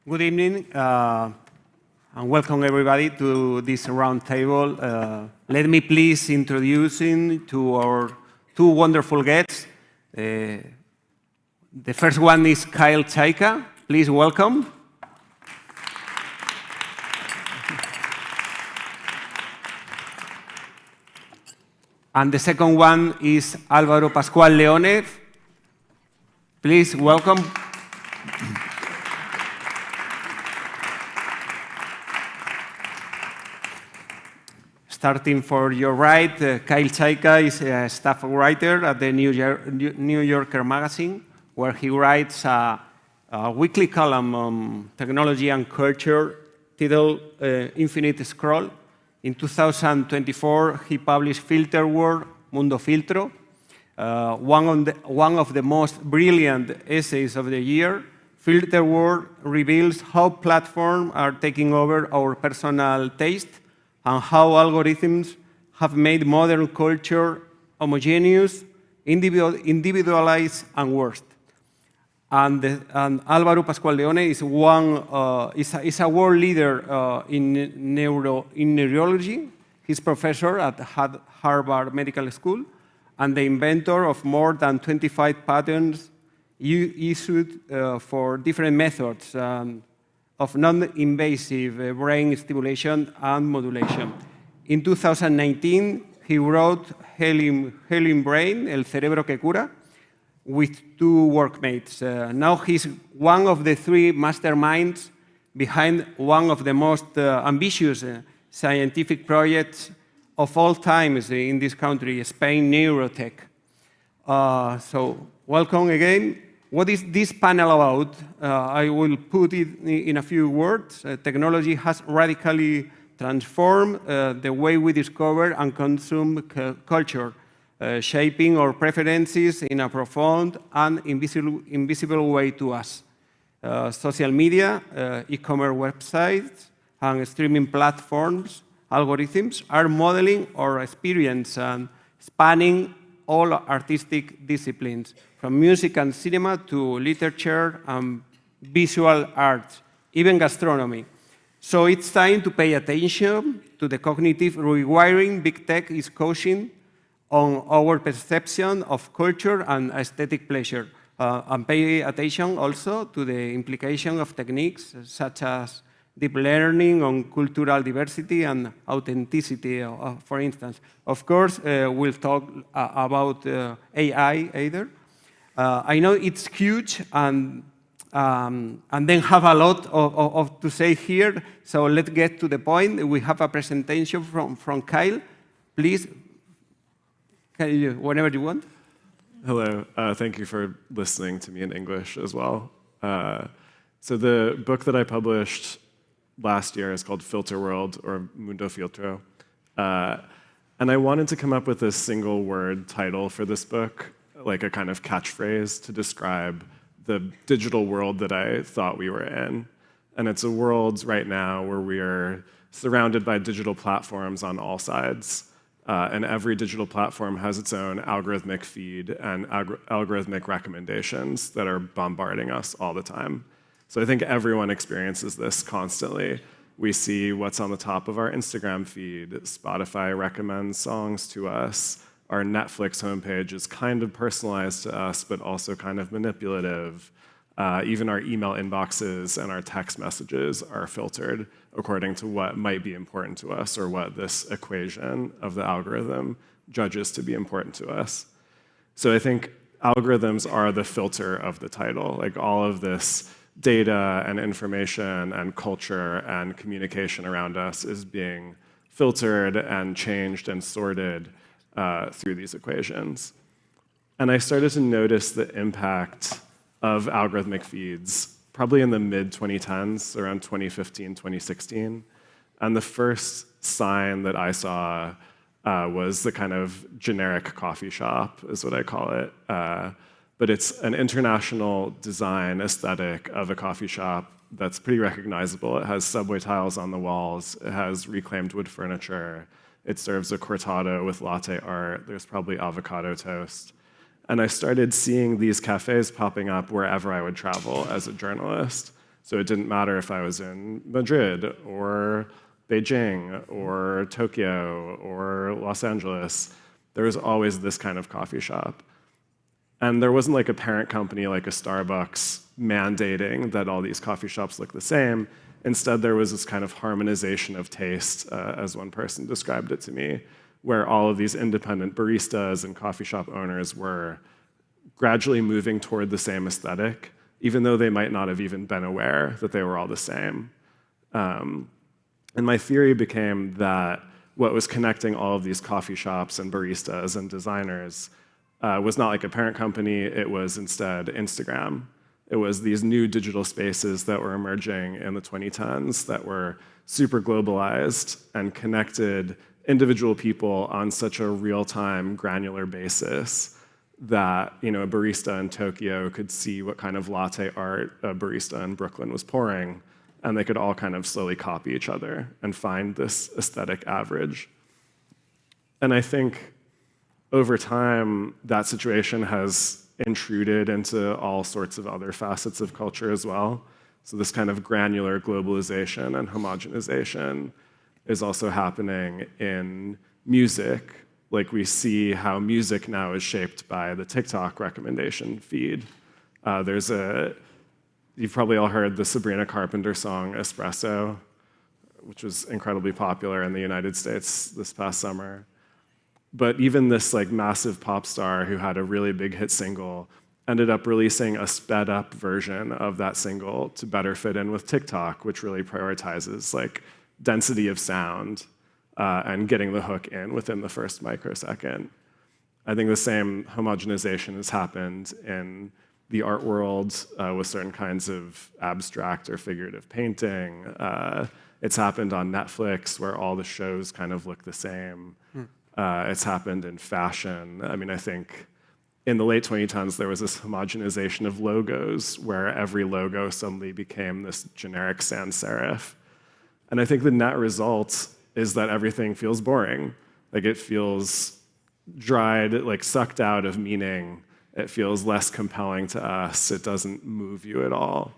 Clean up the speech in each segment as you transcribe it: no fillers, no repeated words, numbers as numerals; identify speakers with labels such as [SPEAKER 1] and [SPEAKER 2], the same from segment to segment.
[SPEAKER 1] Good evening, and welcome everybody to this round table. Let me please introduce to our two wonderful guests. The first one is Kyle Chaika. Please welcome. And the second one is Alvaro Pascual-Leone. Please welcome. Starting for your right, Kyle Chaika is a staff writer at the New Yorker magazine, where he writes a weekly column on technology and culture titled Infinite Scroll. In 2024, he published Filter World, Mundo Filtro, one of the most brilliant essays of the year. Filter World reveals how platforms are taking over our personal taste and how algorithms have made modern culture homogeneous, individualized, and worst. And Alvaro Pascual-Leone is a world leader in neurology. He's professor at Harvard Medical School and the inventor of more than 25 patents issued for different methods of non-invasive brain stimulation and modulation. In 2019, he wrote Healing Brain, El Cerebro que Cura, with two workmates. Now he's one of the three masterminds behind one of the most ambitious scientific projects of all times in this country, Spain Neurotech. So welcome again. What is this panel about? I will put it in a few words. Technology has radically transformed the way we discover and consume culture, shaping our preferences in a profound and invisible way to us. Social media, e-commerce websites, and streaming platforms, algorithms are modeling our experience and spanning all artistic disciplines, from music and cinema to literature and visual arts, even gastronomy. So it's time to pay attention to the cognitive rewiring big tech is causing on our perception of culture and aesthetic pleasure, and pay attention also to the implication of techniques such as deep learning on cultural diversity and authenticity, for instance. Of course, we'll talk about AI either. I know it's huge and then have a lot of to say here, so let's get to the point. We have a presentation from Kyle. Please, whenever you want.
[SPEAKER 2] Hello, thank you for listening to me in English as well. So the book that I published last year is called Filter World, or Mundo Filtro. And I wanted to come up with a single word title for this book, like a kind of catchphrase to describe the digital world that I thought we were in. And it's a world right now where we are surrounded by digital platforms on all sides. And every digital platform has its own algorithmic feed and algorithmic recommendations that are bombarding us all the time. So I think everyone experiences this constantly. We see what's on the top of our Instagram feed. Spotify recommends songs to us. Our Netflix homepage is kind of personalized to us, but also kind of manipulative. Even our email inboxes and our text messages are filtered according to what might be important to us or what this equation of the algorithm judges to be important to us. So I think algorithms are the filter of the title. Like all of this data and information and culture and communication around us is being filtered and changed and sorted through these equations. And I started to notice the impact of algorithmic feeds probably in the mid-2010s, around 2015, 2016. And the first sign that I saw was the kind of generic coffee shop, is what I call it. But it's an international design aesthetic of a coffee shop that's pretty recognizable. It has subway tiles on the walls. It has reclaimed wood furniture. It serves a cortado with latte art. There's probably avocado toast. And I started seeing these cafes popping up wherever I would travel as a journalist. So it didn't matter if I was in Madrid or Beijing or Tokyo or Los Angeles. There was always this kind of coffee shop. And there wasn't like a parent company like a Starbucks mandating that all these coffee shops look the same. Instead, there was this kind of harmonization of taste, as one person described it to me, where all of these independent baristas and coffee shop owners were gradually moving toward the same aesthetic, even though they might not have even been aware that they were all the same. And my theory became that what was connecting all of these coffee shops and baristas and designers was not like a parent company, it was instead Instagram. It was these new digital spaces that were emerging in the 2010s that were super globalized and connected individual people on such a real-time, granular basis that a barista in Tokyo could see what kind of latte art a barista in Brooklyn was pouring, and they could all kind of slowly copy each other and find this aesthetic average. And I think over time, that situation has intruded into all sorts of other facets of culture as well. So this kind of granular globalization and homogenization is also happening in music. Like we see how music now is shaped by the TikTok recommendation feed. You've probably all heard the Sabrina Carpenter song, Espresso, which was incredibly popular in the United States this past summer. But even this like massive pop star who had a really big hit single ended up releasing a sped up version of that single to better fit in with TikTok, which really prioritizes like density of sound and getting the hook in within the first microsecond. I think the same homogenization has happened in the art world with certain kinds of abstract or figurative painting. It's happened on Netflix where all the shows kind of look the same. It's happened in fashion. I mean, I think in the late 2010s, there was this homogenization of logos where every logo suddenly became this generic sans serif. And I think the net result is that everything feels boring. Like it feels dried, like sucked out of meaning. It feels less compelling to us. It doesn't move you at all.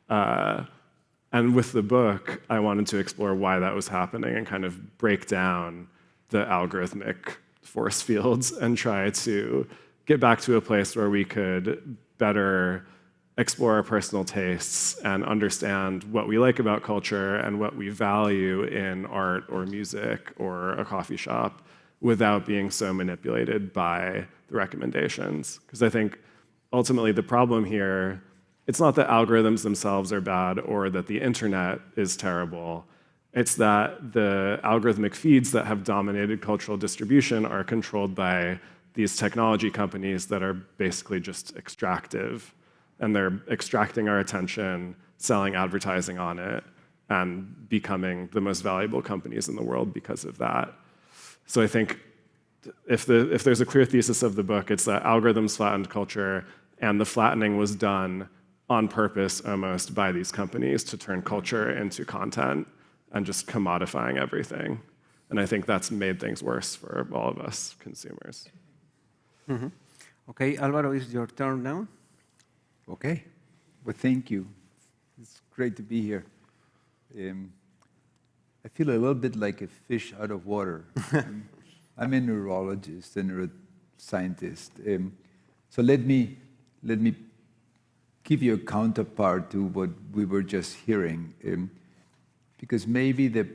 [SPEAKER 2] And with the book, I wanted to explore why that was happening and kind of break down the algorithmic force fields and try to get back to a place where we could better explore our personal tastes and understand what we like about culture and what we value in art or music or a coffee shop without being so manipulated by the recommendations. Because I think ultimately the problem here, it's not that algorithms themselves are bad or that the internet is terrible. It's that the algorithmic feeds that have dominated cultural distribution are controlled by these technology companies that are basically just extractive. And they're extracting our attention, selling advertising on it, and becoming the most valuable companies in the world because of that. So I think if there's a clear thesis of the book, it's that algorithms flattened culture, and the flattening was done on purpose almost by these companies to turn culture into content and just commodifying everything. And I think that's made things worse for all of us consumers.
[SPEAKER 1] Mm-hmm. Okay, Alvaro, it's your turn now.
[SPEAKER 3] Okay, well, thank you. It's great to be here. I feel a little bit like a fish out of water. I'm a neurologist, a neuroscientist. So let me give you a counterpart to what we were just hearing. Because maybe the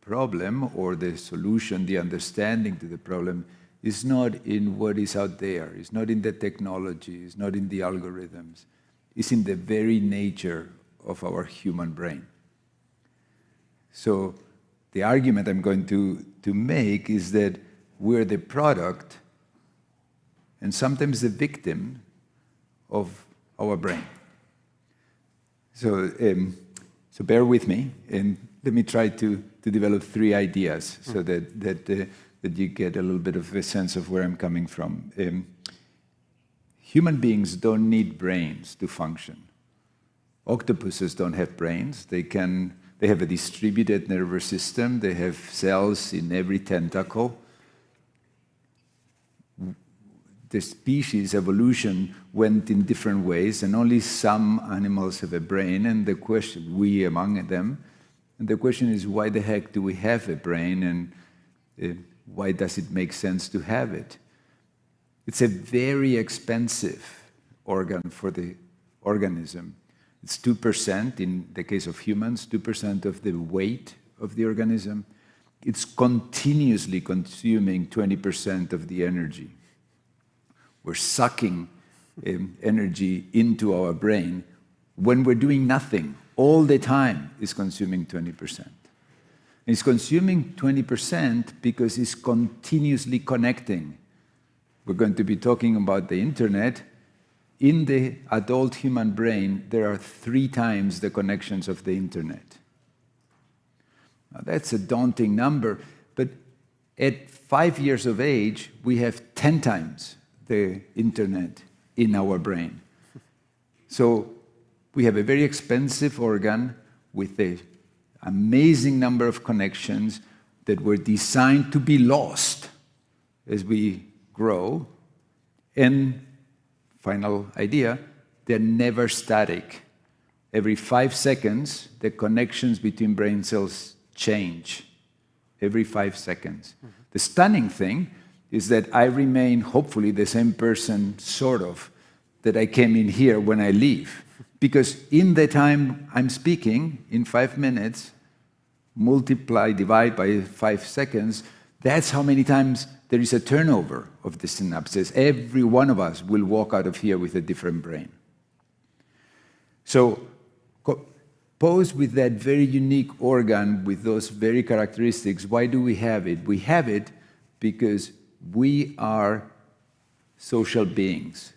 [SPEAKER 3] problem or the solution, the understanding to the problem is not in what is out there, it's not in the technology, it's not in the algorithms, it's in the very nature of our human brain. So the argument I'm going to make is that we're the product and sometimes the victim of our brain. So bear with me, and let me try to develop 3 ideas so that you get a little bit of a sense of where I'm coming from. Human beings don't need brains to function. Octopuses don't have brains. They have a distributed nervous system. They have cells in every tentacle. the species evolution went in different ways, and only some animals have a brain, and the question, we among them, and the question is, why the heck do we have a brain, and why does it make sense to have it? It's a very expensive organ for the organism. It's 2%, in the case of humans, 2% of the weight of the organism. It's continuously consuming 20% of the energy. We're sucking energy into our brain when we're doing nothing. All the time is consuming 20%. It's consuming 20% because it's continuously connecting. We're going to be talking about the internet. In the adult human brain, there are 3 times the connections of the internet. Now, that's a daunting number, but at 5 years of age, we have 10 times the internet in our brain. So we have a very expensive organ with an amazing number of connections that were designed to be lost as we grow. And final idea, they're never static. Every 5 seconds, the connections between brain cells change. Every 5 seconds. The stunning thing is that I remain, hopefully, the same person, sort of, that I came in here when I leave. Because in the time I'm speaking, in 5 minutes, divide by 5 seconds, that's how many times there is a turnover of the synapses. Every one of us will walk out of here with a different brain. So, posed with that very unique organ, with those very characteristics, why do we have it? We have it because we are social beings.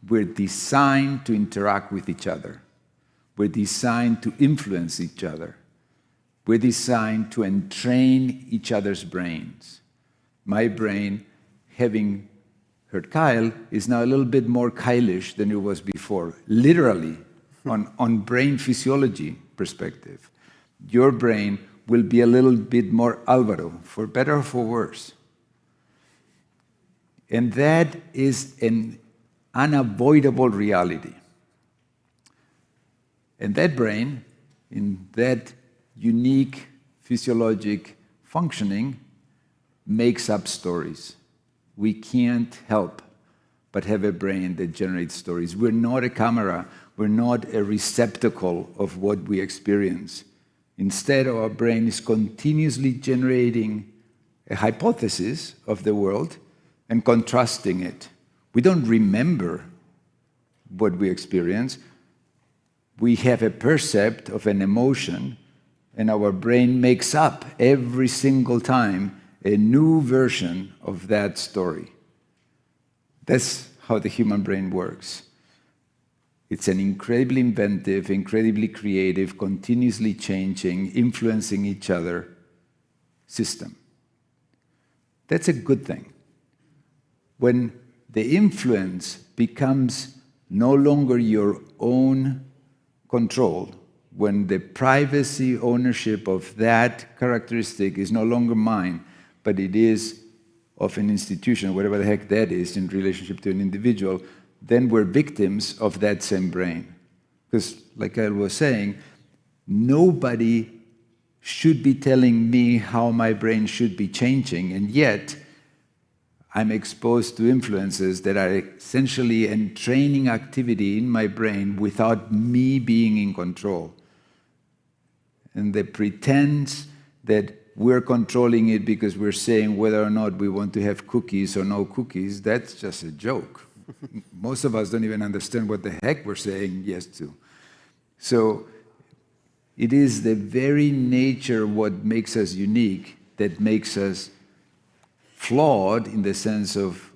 [SPEAKER 3] We're designed to interact with each other. We're designed to influence each other. We're designed to entrain each other's brains. My brain, having heard Kyle, is now a little bit more Kyle-ish than it was before, literally, on brain physiology perspective. Your brain will be a little bit more Alvaro, for better or for worse. And that is an unavoidable reality. And that brain, in that unique physiologic functioning, makes up stories. We can't help but have a brain that generates stories. We're not a camera. We're not a receptacle of what we experience. Instead, our brain is continuously generating a hypothesis of the world and contrasting it. We don't remember what we experience. We have a percept of an emotion, and our brain makes up every single time a new version of that story. That's how the human brain works. It's an incredibly inventive, incredibly creative, continuously changing, influencing each other system. That's a good thing. When the influence becomes no longer your own control, when the privacy ownership of that characteristic is no longer mine, but it is of an institution, whatever the heck that is, in relationship to an individual, then we're victims of that same brain. Because, like I was saying, nobody should be telling me how my brain should be changing, and yet I'm exposed to influences that are essentially entraining activity in my brain without me being in control. And the pretense that we're controlling it because we're saying whether or not we want to have cookies or no cookies, that's just a joke. Most of us don't even understand what the heck we're saying yes to. So it is the very nature of what makes us unique that makes us flawed in the sense of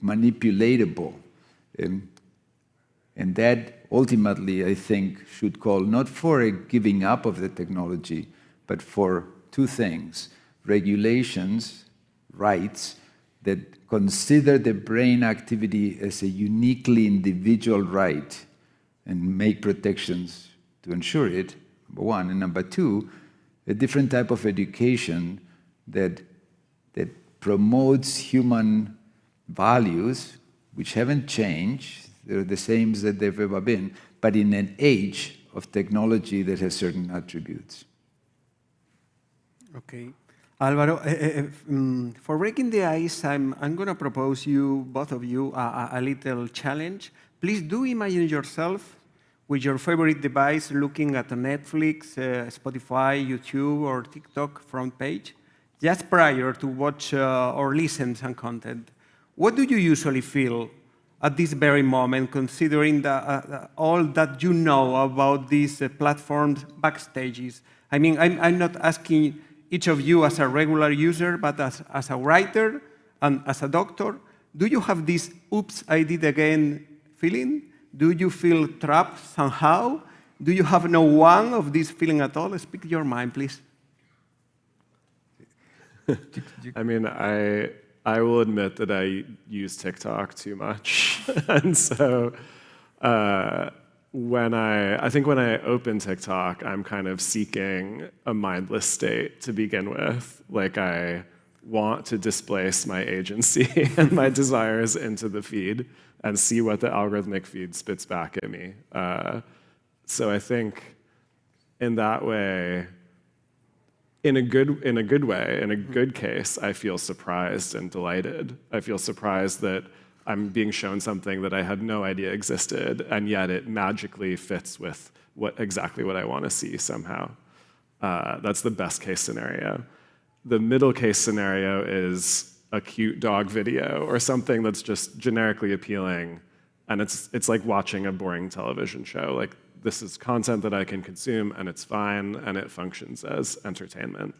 [SPEAKER 3] manipulatable. And that ultimately, I think, should call not for a giving up of the technology, but for 2 things: regulations, rights, that consider the brain activity as a uniquely individual right and make protections to ensure it, number 1. And number 2, a different type of education that promotes human values which haven't changed. They're the same as that they've ever been, but in an age of technology that has certain attributes.
[SPEAKER 1] Okay. Alvaro, for breaking the ice, I'm going to propose you, both of you, a little challenge. Please do imagine yourself with your favorite device looking at a Netflix, Spotify, YouTube, or TikTok front page, just prior to watch or listen some content. What do you usually feel at this very moment, considering all that you know about these platforms backstages? I mean, I'm not asking each of you as a regular user, but as a writer and as a doctor. Do you have this oops, I did again feeling? Do you feel trapped somehow? Do you have no one of this feeling at all? Speak your mind, please.
[SPEAKER 2] I mean, I will admit that I use TikTok too much. And so when I open TikTok, I'm kind of seeking a mindless state to begin with. Like I want to displace my agency and my desires into the feed and see what the algorithmic feed spits back at me. So I think in that way, in a good way, in a good case, I feel surprised and delighted. I feel surprised that I'm being shown something that I had no idea existed, and yet it magically fits with exactly what I want to see somehow. That's the best case scenario. The middle case scenario is a cute dog video or something that's just generically appealing, and it's like watching a boring television show. Like, this is content that I can consume, and it's fine, and it functions as entertainment.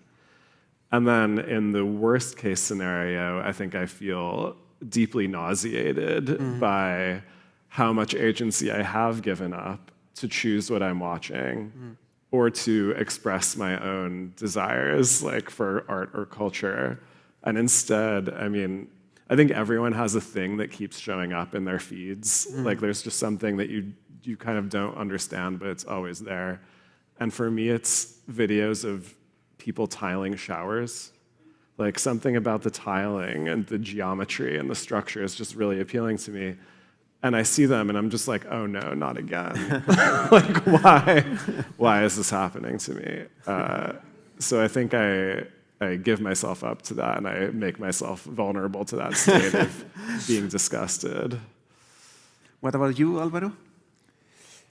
[SPEAKER 2] And then in the worst case scenario, I think I feel deeply nauseated by how much agency I have given up to choose what I'm watching or to express my own desires, like for art or culture. And instead, I mean, I think everyone has a thing that keeps showing up in their feeds. Like there's just something that you kind of don't understand, but it's always there. And for me, it's videos of people tiling showers. Like something about the tiling and the geometry and the structure is just really appealing to me. And I see them and I'm just like, oh no, not again. Like why is this happening to me? So I think I give myself up to that and I make myself vulnerable to that state of being disgusted.
[SPEAKER 1] What about you, Alvaro?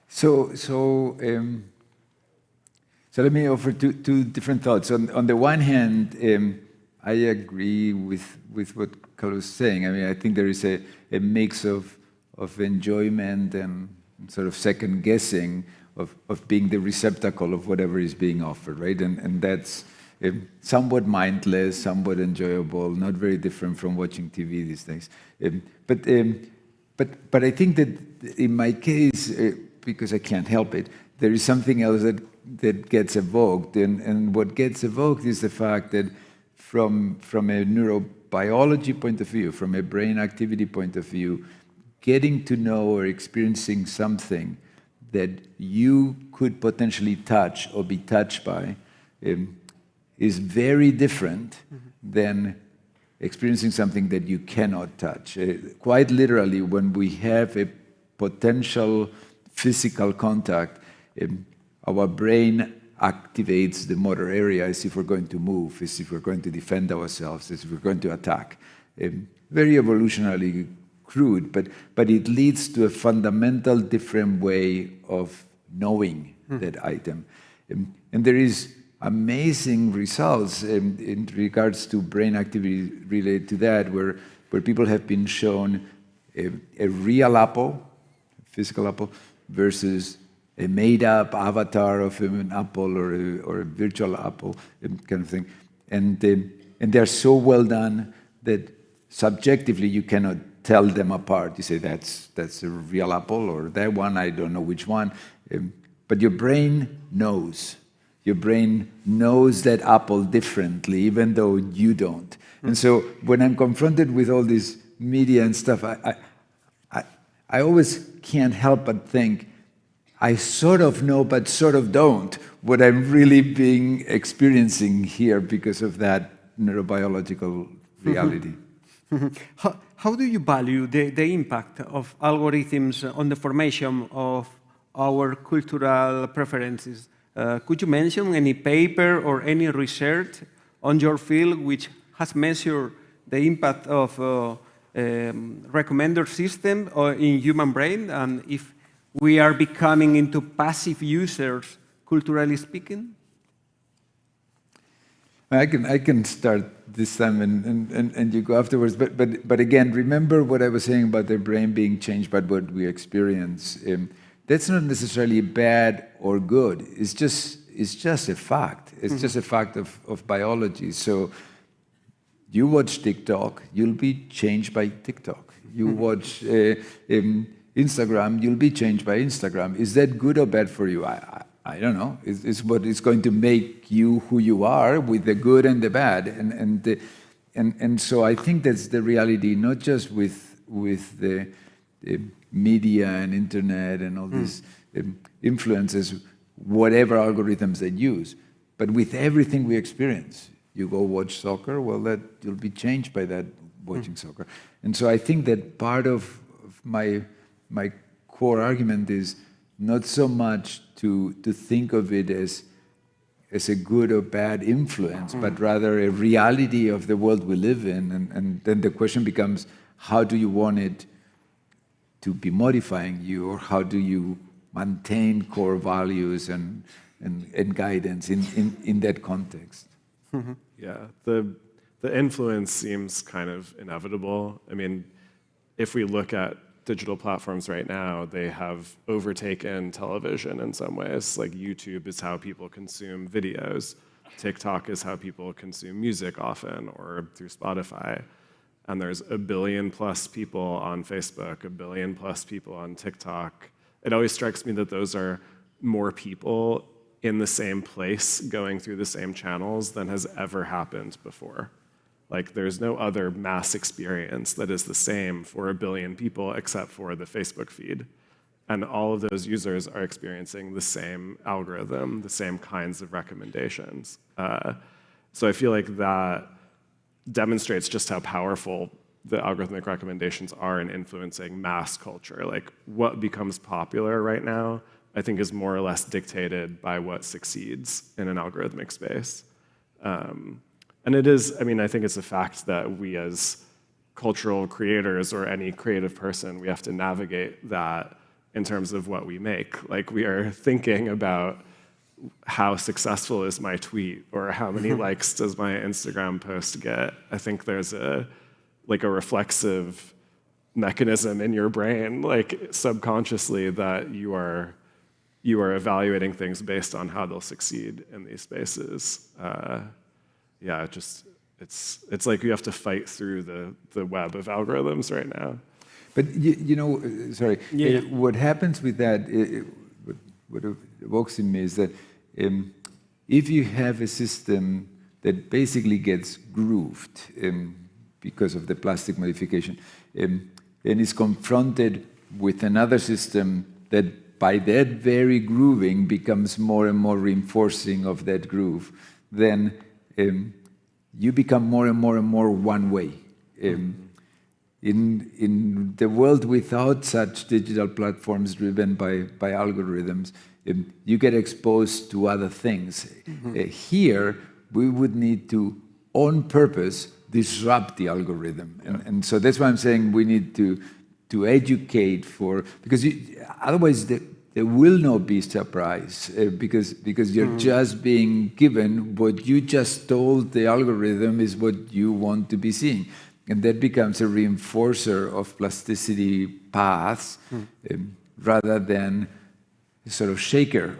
[SPEAKER 3] So let me offer two different thoughts. On the one hand, I agree with what Carlos is saying. I mean, I think there is a mix of enjoyment and sort of second guessing of being the receptacle of whatever is being offered, right? And that's somewhat mindless, somewhat enjoyable, not very different from watching TV these days. But I think that in my case, because I can't help it, there is something else that gets evoked. And what gets evoked is the fact that from a neurobiology point of view, from a brain activity point of view, getting to know or experiencing something that you could potentially touch or be touched by is very different than experiencing something that you cannot touch. Quite literally, when we have a potential physical contact, our brain activates the motor area as if we're going to move, as if we're going to defend ourselves, as if we're going to attack. Very evolutionarily crude, but it leads to a fundamental different way of knowing that item. And there is amazing results in regards to brain activity related to that, where people have been shown a real apple, physical apple, versus a made-up avatar of an apple or a virtual apple, kind of thing. And they're so well done that subjectively you cannot tell them apart. You say, that's a real apple, or that one, I don't know which one. But your brain knows. Your brain knows that apple differently, even though you don't. And so when I'm confronted with all this media and stuff, I always can't help but think, I sort of know, but sort of don't, what I'm really experiencing here because of that neurobiological reality.
[SPEAKER 1] How do you value the impact of algorithms on the formation of our cultural preferences? Could you mention any paper or any research on your field which has measured the impact of recommender system in human brain, and if we are becoming into passive users, culturally speaking?
[SPEAKER 3] I can start this time and you go afterwards. But again, remember what I was saying about the brain being changed by what we experience. That's not necessarily bad or good. It's just a fact. It's just a fact of biology. So you watch TikTok, you'll be changed by TikTok. You watch Instagram, you'll be changed by Instagram. Is that good or bad for you? I don't know. It's what is going to make you who you are, with the good and the bad. And so I think that's the reality, not just with the media and internet and all these influences, whatever algorithms they use, but with everything we experience. You go watch soccer, well, you'll be changed by that, watching soccer. And so I think that part of my core argument is not so much to think of it as a good or bad influence, but rather a reality of the world we live in. And then the question becomes, how do you want it to be modifying you, or how do you maintain core values and guidance in that context?
[SPEAKER 2] Yeah, the influence seems kind of inevitable. I mean, if we look at digital platforms right now, they have overtaken television in some ways. Like YouTube is how people consume videos. TikTok is how people consume music often, or through Spotify. And there's 1 billion+ people on Facebook, 1 billion+ people on TikTok. It always strikes me that those are more people in the same place going through the same channels than has ever happened before. Like, there's no other mass experience that is the same for 1 billion people except for the Facebook feed. And all of those users are experiencing the same algorithm, the same kinds of recommendations. So I feel like that demonstrates just how powerful the algorithmic recommendations are in influencing mass culture. Like, what becomes popular right now, I think, is more or less dictated by what succeeds in an algorithmic space. And it is, I mean, I think it's a fact that we as cultural creators, or any creative person, we have to navigate that in terms of what we make. Like, we are thinking about how successful is my tweet, or how many likes does my Instagram post get. I think there's a reflexive mechanism in your brain, like subconsciously, that you are evaluating things based on how they'll succeed in these spaces. Yeah, it's like you have to fight through the web of algorithms right now.
[SPEAKER 3] But what happens with that, what evokes in me is that if you have a system that basically gets grooved because of the plastic modification, and is confronted with another system that by that very grooving becomes more and more reinforcing of that groove, then you become more and more one way. In the world without such digital platforms driven by algorithms, you get exposed to other things. Here, we would need to, on purpose, disrupt the algorithm. And so that's why I'm saying we need to educate because otherwise there will not be surprise, because you're just being given what you just told the algorithm is what you want to be seeing. And that becomes a reinforcer of plasticity paths rather than a sort of shaker.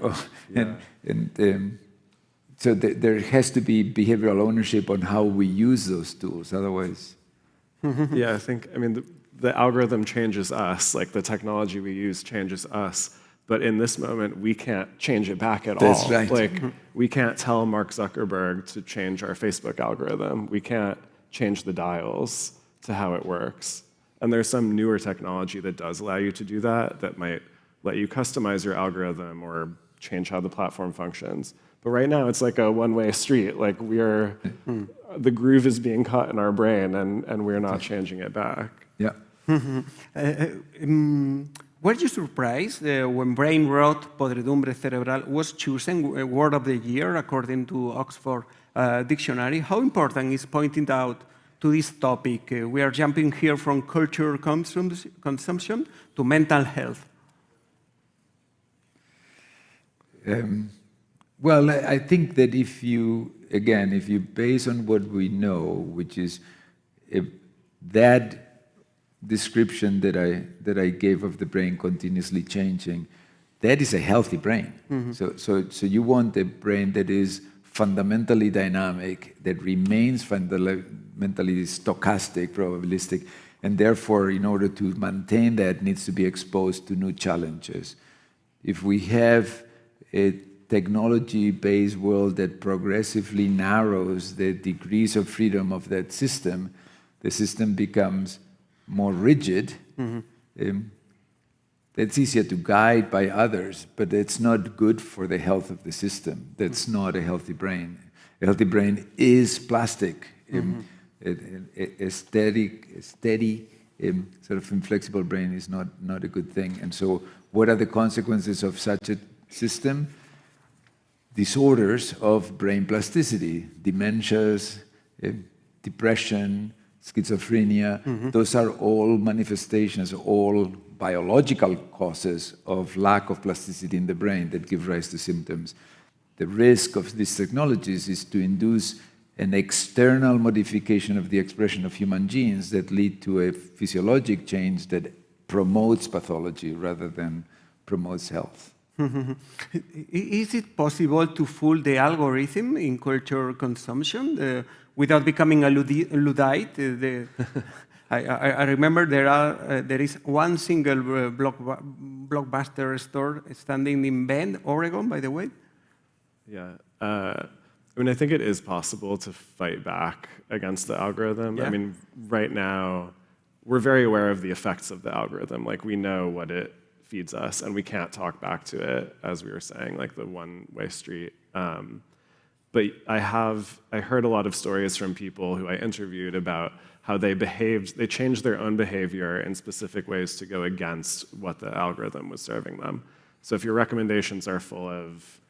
[SPEAKER 3] So there has to be behavioral ownership on how we use those tools, otherwise.
[SPEAKER 2] Yeah, I think, I mean, the algorithm changes us, like the technology we use changes us, but in this moment, we can't change it back at all.
[SPEAKER 3] That's right.
[SPEAKER 2] Like, we can't tell Mark Zuckerberg to change our Facebook algorithm. We can't change the dials to how it works. And there's some newer technology that does allow you to do that might let you customize your algorithm or change how the platform functions. But right now, it's like a one-way street. Like the groove is being caught in our brain, and we're not changing it back.
[SPEAKER 3] Yeah.
[SPEAKER 1] Were you surprised when brain rot, podredumbre cerebral, was chosen word of the year according to Oxford Dictionary? How important is pointing out to this topic? We are jumping here from culture consumption to mental health.
[SPEAKER 3] Well, I think that if you base on what we know, which is that description that I gave of the brain continuously changing, that is a healthy brain. So you want a brain that is fundamentally dynamic, that remains fundamentally stochastic, probabilistic, and therefore, in order to maintain that, needs to be exposed to new challenges. If we have a technology-based world that progressively narrows the degrees of freedom of that system, the system becomes more rigid. That's easier to guide by others, but it's not good for the health of the system. That's not a healthy brain. A healthy brain is plastic. A steady, sort of inflexible brain is not a good thing. And so what are the consequences of such a system? Disorders of brain plasticity, dementias, depression, schizophrenia. Those are all manifestations, all biological causes of lack of plasticity in the brain that give rise to symptoms. The risk of these technologies is to induce an external modification of the expression of human genes that lead to a physiologic change that promotes pathology rather than promotes health.
[SPEAKER 1] Is it possible to fool the algorithm in culture consumption without becoming a Luddite? I remember there is one single blockbuster store standing in Bend, Oregon, by the way.
[SPEAKER 2] Yeah. I mean, I think it is possible to fight back against the algorithm.
[SPEAKER 1] Yeah.
[SPEAKER 2] I mean, right now, we're very aware of the effects of the algorithm. Like, we know what it feeds us, and we can't talk back to it, as we were saying, like the one-way street. But I heard a lot of stories from people who I interviewed about how they changed their own behavior in specific ways to go against what the algorithm was serving them. So if your recommendations are full of,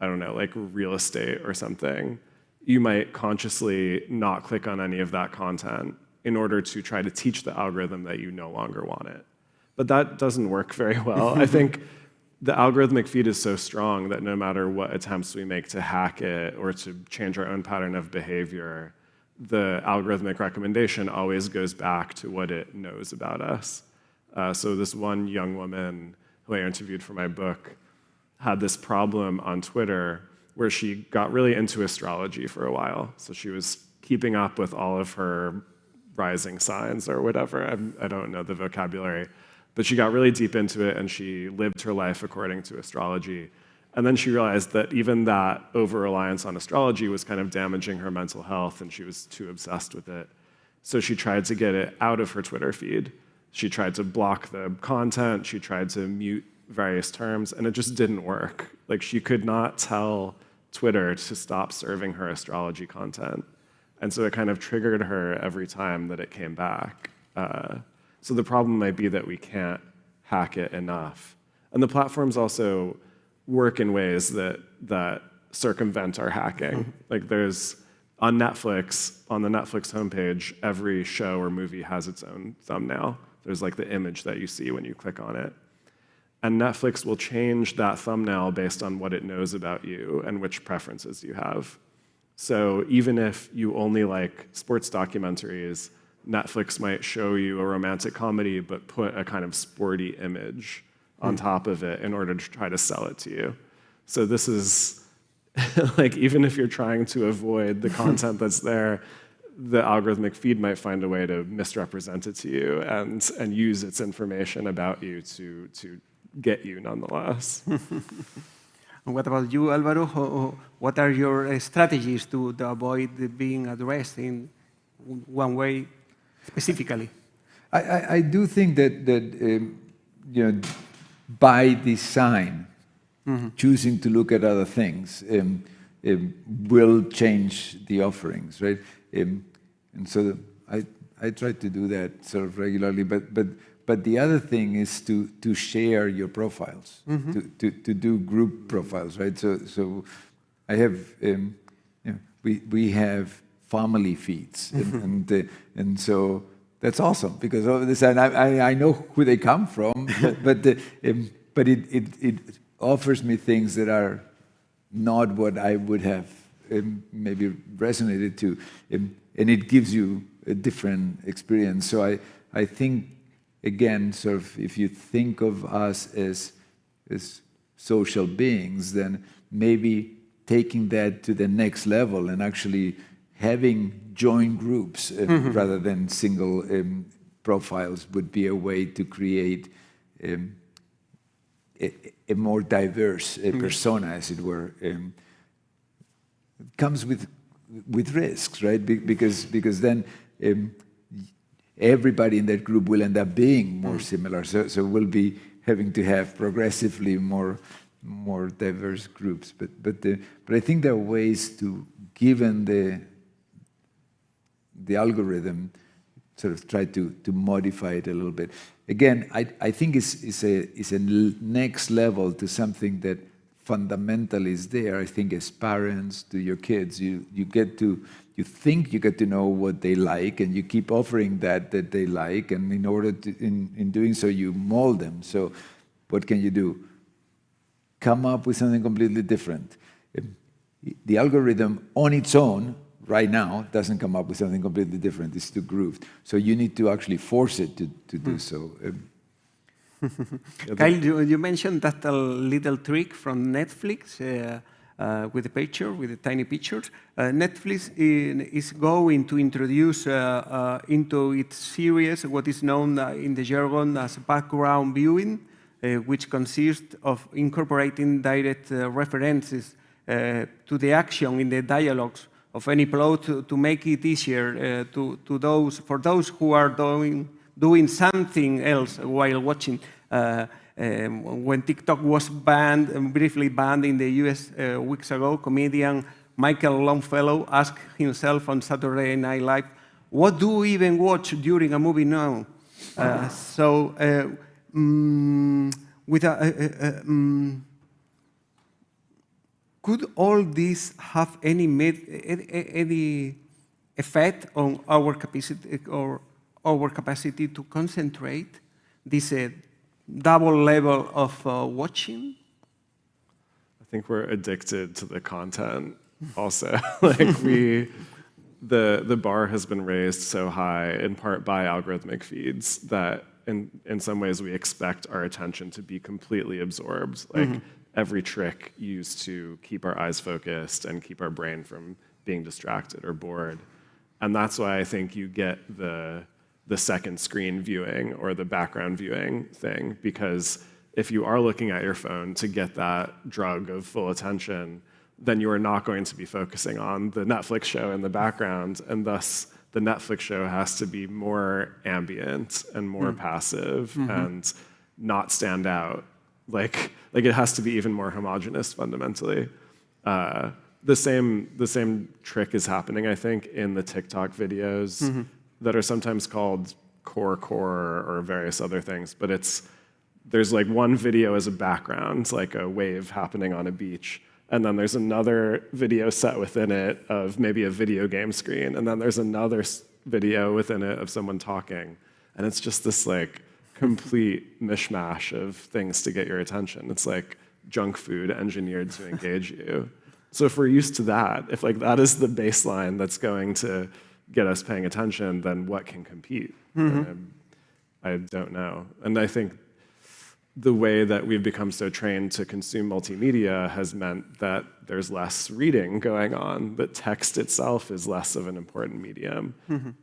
[SPEAKER 2] I don't know, like real estate or something, you might consciously not click on any of that content in order to try to teach the algorithm that you no longer want it. But that doesn't work very well. I think the algorithmic feed is so strong that no matter what attempts we make to hack it or to change our own pattern of behavior, the algorithmic recommendation always goes back to what it knows about us. So this one young woman who I interviewed for my book had this problem on Twitter where she got really into astrology for a while. So she was keeping up with all of her rising signs or whatever. I don't know the vocabulary. But she got really deep into it, and she lived her life according to astrology. And then she realized that even that over-reliance on astrology was kind of damaging her mental health, and she was too obsessed with it. So she tried to get it out of her Twitter feed. She tried to block the content, she tried to mute various terms, and it just didn't work. Like, she could not tell Twitter to stop serving her astrology content. And so it kind of triggered her every time that it came back. So the problem might be that we can't hack it enough. And the platforms also work in ways that circumvent our hacking. Like, there's, on Netflix, on the Netflix homepage, every show or movie has its own thumbnail. There's like the image that you see when you click on it. And Netflix will change that thumbnail based on what it knows about you and which preferences you have. So even if you only like sports documentaries, Netflix might show you a romantic comedy, but put a kind of sporty image on top of it in order to try to sell it to you. So this is, like, even if you're trying to avoid the content that's there, the algorithmic feed might find a way to misrepresent it to you and use its information about you to get you nonetheless.
[SPEAKER 1] And what about you, Alvaro? What are your strategies to avoid being addressed in one way specifically?
[SPEAKER 3] I do think that by design, choosing to look at other things will change the offerings, right? And so I try to do that sort of regularly, but the other thing is to share your profiles, to do group profiles, right? So I have, we have family feeds, and so that's awesome because all of this, and I know who they come from, but it offers me things that are not what I would have maybe resonated to, and it gives you a different experience. So I think, again, sort of, if you think of us as social beings, then maybe taking that to the next level and actually having joint groups rather than single profiles would be a way to create a more diverse persona, as it were. It comes with risks, right? Because then everybody in that group will end up being more similar. So we'll be having to have progressively more diverse groups. But I think there are ways to, given the algorithm, sort of try to modify it a little bit. Again, I think it's a next level to something that fundamentally is there. I think as parents to your kids, you think you get to know what they like, and you keep offering that they like, and in order to, in doing so, you mold them. So what can you do? Come up with something completely different. The algorithm on its own right now doesn't come up with something completely different. It's too grooved. So you need to actually force it to do so.
[SPEAKER 1] Kyle, you mentioned that little trick from Netflix with the picture, with the tiny pictures. Netflix is going to introduce into its series what is known in the jargon as background viewing, which consists of incorporating direct references to the action in the dialogues of any plot to make it easier for those who are doing something else while watching. When TikTok was briefly banned in the US weeks ago, comedian Michael Longfellow asked himself on Saturday Night Live, "What do we even watch during a movie now?" Could all this have any effect on our capacity to concentrate? This double level of watching?
[SPEAKER 2] I think we're addicted to the content also. Like the bar has been raised so high in part by algorithmic feeds that in some ways we expect our attention to be completely absorbed. Like every trick used to keep our eyes focused and keep our brain from being distracted or bored. And that's why I think you get the second screen viewing or the background viewing thing, because if you are looking at your phone to get that drug of full attention, then you are not going to be focusing on the Netflix show in the background, and thus the Netflix show has to be more ambient and more passive and not stand out. Like it has to be even more homogenous fundamentally. The same trick is happening, I think, in the TikTok videos that are sometimes called core or various other things, but there's like one video as a background, like a wave happening on a beach, and then there's another video set within it of maybe a video game screen, and then there's another video within it of someone talking, and it's just this like complete mishmash of things to get your attention. It's like junk food engineered to engage you. So if we're used to that, if like that is the baseline that's going to get us paying attention, then what can compete? I don't know. And I think the way that we've become so trained to consume multimedia has meant that there's less reading going on, that text itself is less of an important medium.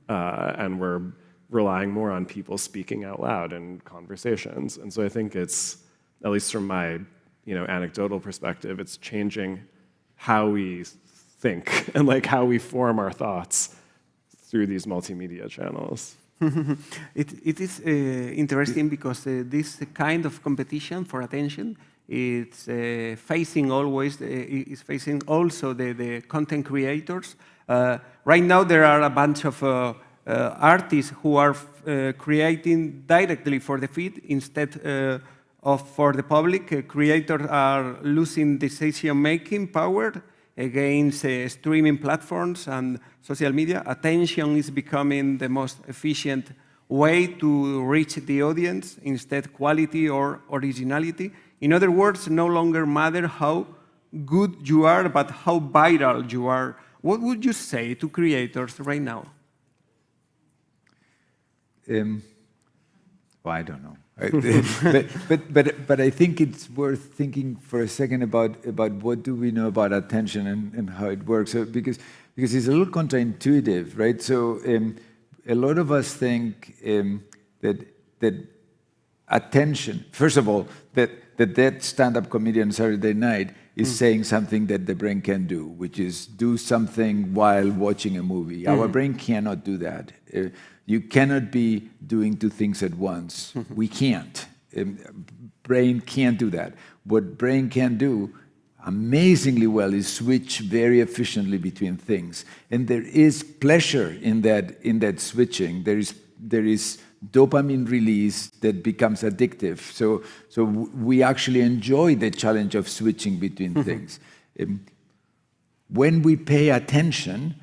[SPEAKER 2] And we're relying more on people speaking out loud in conversations. And so I think it's, at least from my anecdotal perspective, it's changing how we think and like how we form our thoughts through these multimedia channels.
[SPEAKER 1] It is interesting because this kind of competition for attention it's facing always, is facing also the content creators. Right now, there are a bunch of artists who are creating directly for the feed instead of for the public. Creators are losing decision-making power against streaming platforms and social media. Attention is becoming the most efficient way to reach the audience, instead quality or originality. In other words, no longer matter how good you are, but how viral you are. What would you say to creators right now?
[SPEAKER 3] Well, I don't know. but I think it's worth thinking for a second about what do we know about attention and how it works. So because it's a little counterintuitive, right? So a lot of us think that attention, first of all, that stand-up comedian Saturday night is saying something that the brain can do, which is do something while watching a movie. Our brain cannot do that. You cannot be doing two things at once. We can't. Brain can't do that. What brain can do amazingly well is switch very efficiently between things. And there is pleasure in that switching. There is dopamine release that becomes addictive. So we actually enjoy the challenge of switching between things. When we pay attention,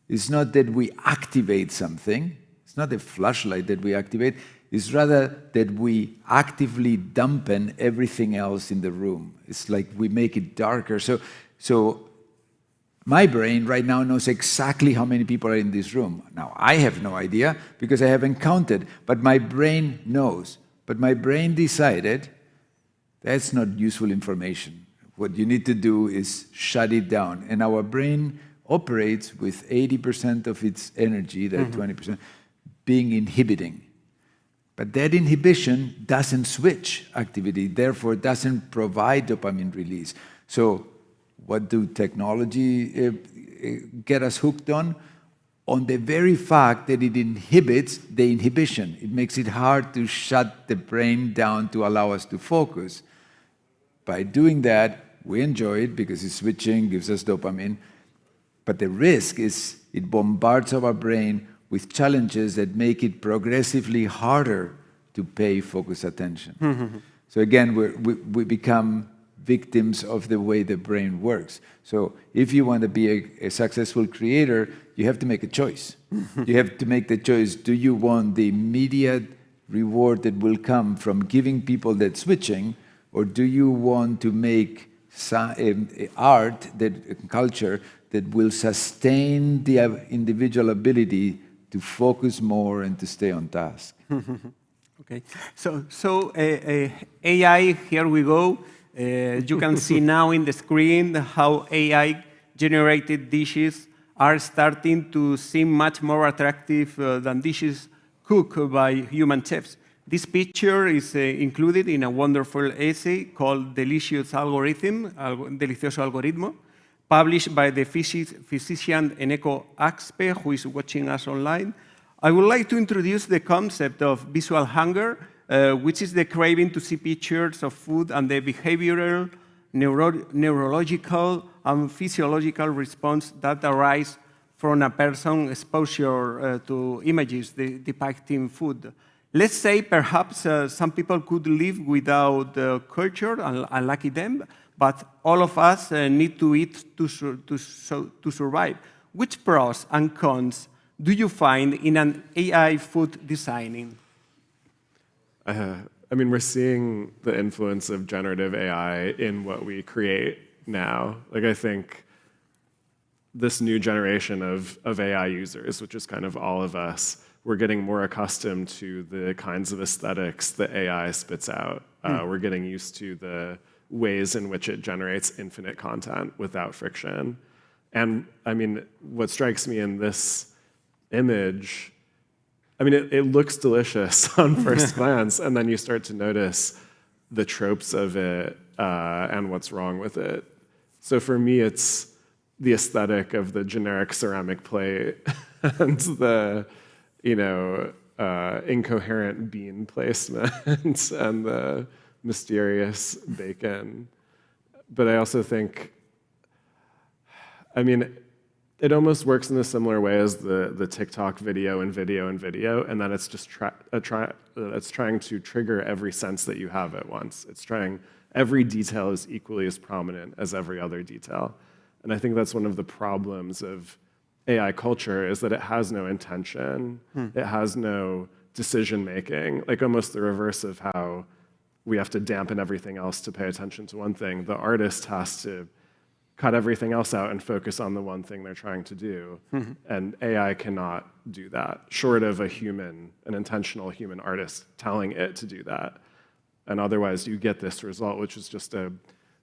[SPEAKER 3] it's not that we activate something. It's not a flashlight that we activate. It's rather that we actively dampen everything else in the room. It's like we make it darker. So my brain right now knows exactly how many people are in this room. Now, I have no idea because I haven't counted, but my brain knows. But my brain decided that's not useful information. What you need to do is shut it down. And our brain operates with 80% of its energy, that 20%, being inhibiting. But that inhibition doesn't switch activity, therefore doesn't provide dopamine release. So what do technology get us hooked on? On the very fact that it inhibits the inhibition. It makes it hard to shut the brain down to allow us to focus. By doing that, we enjoy it because it's switching, gives us dopamine. But the risk is it bombards our brain with challenges that make it progressively harder to pay focused attention. So again, we become victims of the way the brain works. So if you want to be a successful creator, you have to make a choice. You have to make the choice, do you want the immediate reward that will come from giving people that switching, or do you want to make art, culture, that will sustain the individual ability to focus more and to stay on task?
[SPEAKER 1] Okay, so AI, here we go. You can see now in the screen how AI-generated dishes are starting to seem much more attractive than dishes cooked by human chefs. This picture is included in a wonderful essay called Delicioso Algoritmo, published by the physician Eneko Axpe, who is watching us online. I would like to introduce the concept of visual hunger, which is the craving to see pictures of food and the behavioral, neurological, and physiological response that arise from a person's exposure to images depicting food. Let's say perhaps some people could live without culture, and lucky them, but all of us need to eat to survive. Which pros and cons do you find in an AI food designing?
[SPEAKER 2] I mean, we're seeing the influence of generative AI in what we create now. Like, I think this new generation of AI users, which is kind of all of us, we're getting more accustomed to the kinds of aesthetics that AI spits out. We're getting used to the ways in which it generates infinite content without friction. And I mean, what strikes me in this image, I mean, it looks delicious on first glance, and then you start to notice the tropes of it and what's wrong with it. So for me, it's the aesthetic of the generic ceramic plate and the, incoherent bean placement and the mysterious bacon. But I also think, I mean, it almost works in a similar way as the TikTok video, and then it's just it's trying to trigger every sense that you have at once. It's trying, every detail is equally as prominent as every other detail. And I think that's one of the problems of AI culture, is that it has no intention, it has no decision-making, like almost the reverse of how we have to dampen everything else to pay attention to one thing. The artist has to cut everything else out and focus on the one thing they're trying to do. And AI cannot do that, short of an intentional human artist telling it to do that. And otherwise you get this result, which is just a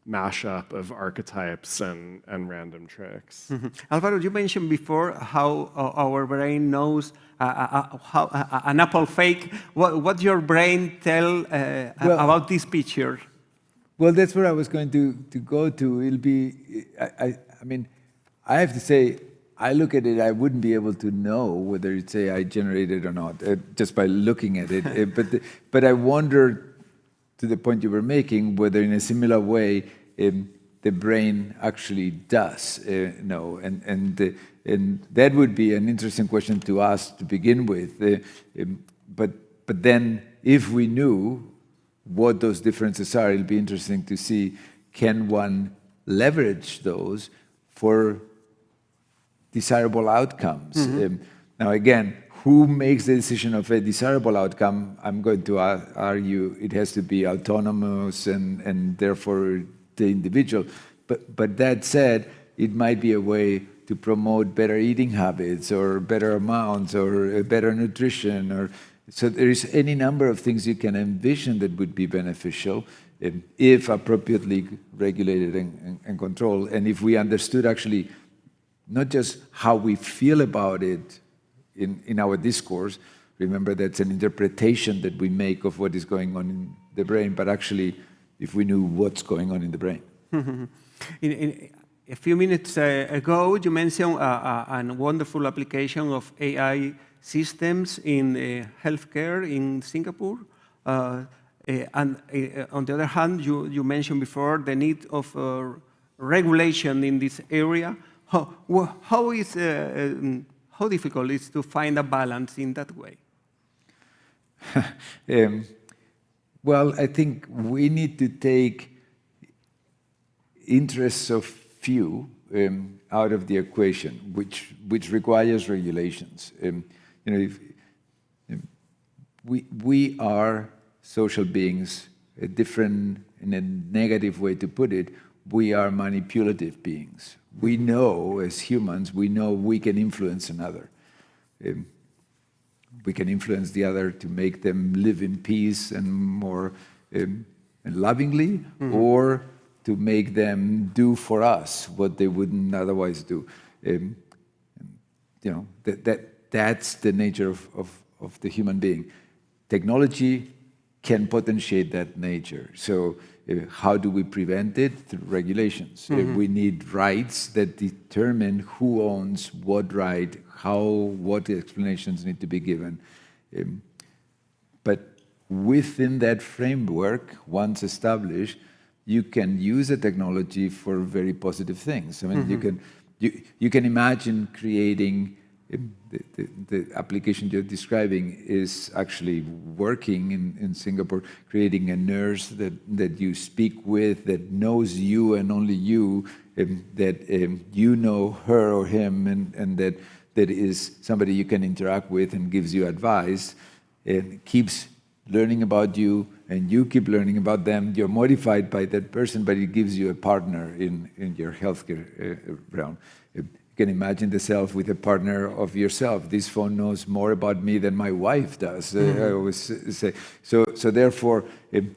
[SPEAKER 2] mashup of archetypes and random tricks.
[SPEAKER 1] Alvaro, you mentioned before how our brain knows how an apple fake. What your brain tell about this picture?
[SPEAKER 3] Well, that's where I was going to go to. It'll be, I mean, I have to say, I look at it, I wouldn't be able to know whether it's AI generated or not, just by looking at it. But I wonder, to the point you were making, whether in a similar way the brain actually does know. And that would be an interesting question to ask to begin with. But then, if we knew what those differences are, it'll be interesting to see, can one leverage those for desirable outcomes? Now again, who makes the decision of a desirable outcome? I'm going to argue it has to be autonomous and therefore the individual. But that said, it might be a way to promote better eating habits or better amounts or better nutrition. So there is any number of things you can envision that would be beneficial if appropriately regulated and controlled. And if we understood actually not just how we feel about it in our discourse, remember that's an interpretation that we make of what is going on in the brain, but actually if we knew what's going on in the brain.
[SPEAKER 1] A few minutes ago, you mentioned a wonderful application of AI systems in healthcare in Singapore. And on the other hand, you mentioned before the need of regulation in this area. How difficult is to find a balance in that way?
[SPEAKER 3] Well, I think we need to take interests of few out of the equation, which requires regulations. We are social beings, different, in a negative way to put it, we are manipulative beings. We know, as humans, we know we can influence another. We can influence the other to make them live in peace and more lovingly, or to make them do for us what they wouldn't otherwise do. That's the nature of the human being. Technology can potentiate that nature. So how do we prevent it? Through regulations. We need rights that determine who owns what right, what explanations need to be given. But within that framework, once established, you can use a technology for very positive things. I mean, you can imagine creating the application you're describing is actually working in Singapore, creating a nurse that you speak with, that knows you and only you, that you know her or him, and that is somebody you can interact with and gives you advice, and keeps learning about you, and you keep learning about them. You're modified by that person, but it gives you a partner in your healthcare realm. You can imagine the self with a partner of yourself. This phone knows more about me than my wife does. I always say. So therefore,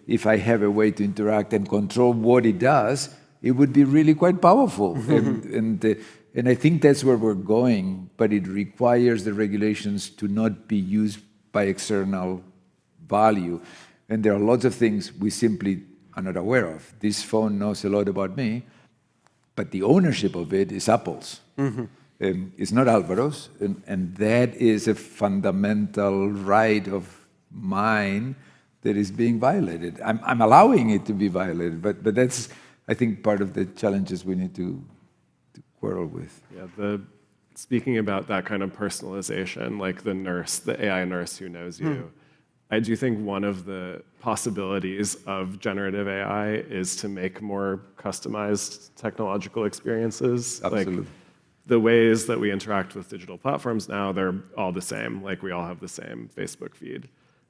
[SPEAKER 3] if I have a way to interact and control what it does, it would be really quite powerful. And I think that's where we're going, but it requires the regulations to not be used by external value. And there are lots of things we simply are not aware of. This phone knows a lot about me, but the ownership of it is Apple's. It's not Alvaro's, and that is a fundamental right of mine that is being violated. I'm allowing it to be violated, but that's, I think, part of the challenges we need to quarrel with.
[SPEAKER 2] Yeah, speaking about that kind of personalization, like the nurse, the AI nurse who knows you, I do think one of the possibilities of generative AI is to make more customized technological experiences.
[SPEAKER 3] Absolutely.
[SPEAKER 2] Like the ways that we interact with digital platforms now, they're all the same. Like we all have the same Facebook feed.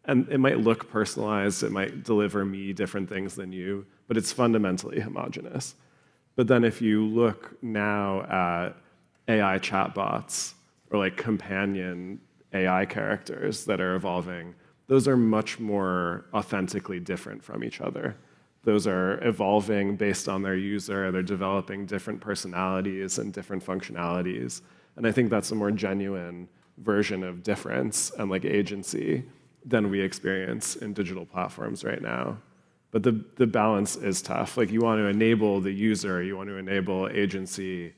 [SPEAKER 2] And it might look personalized, it might deliver me different things than you, but it's fundamentally homogeneous. But then if you look now at AI chatbots or like companion AI characters that are evolving, those are much more authentically different from each other. Those are evolving based on their user, they're developing different personalities and different functionalities. And I think that's a more genuine version of difference and like agency than we experience in digital platforms right now. But the balance is tough. Like you want to enable the user, you want to enable agency,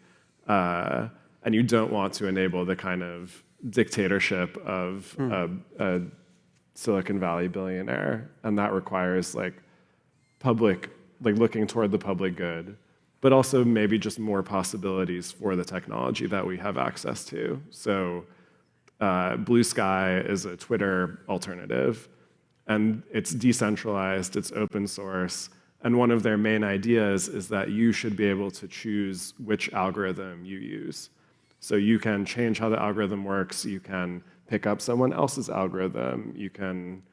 [SPEAKER 2] and you don't want to enable the kind of dictatorship of a Silicon Valley billionaire. And that requires like public, like looking toward the public good, but also maybe just more possibilities for the technology that we have access to. So Blue Sky is a Twitter alternative, and it's decentralized, it's open source, and one of their main ideas is that you should be able to choose which algorithm you use. So you can change how the algorithm works, you can pick up someone else's algorithm, you can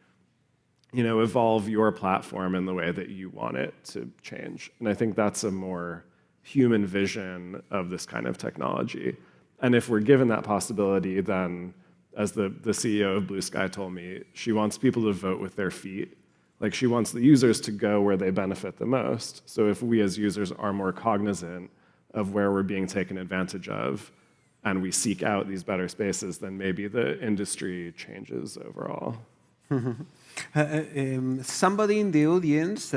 [SPEAKER 2] evolve your platform in the way that you want it to change. And I think that's a more human vision of this kind of technology. And if we're given that possibility, then, as the CEO of Blue Sky told me, she wants people to vote with their feet. Like she wants the users to go where they benefit the most. So if we as users are more cognizant of where we're being taken advantage of, and we seek out these better spaces, then maybe the industry changes overall.
[SPEAKER 1] Somebody in the audience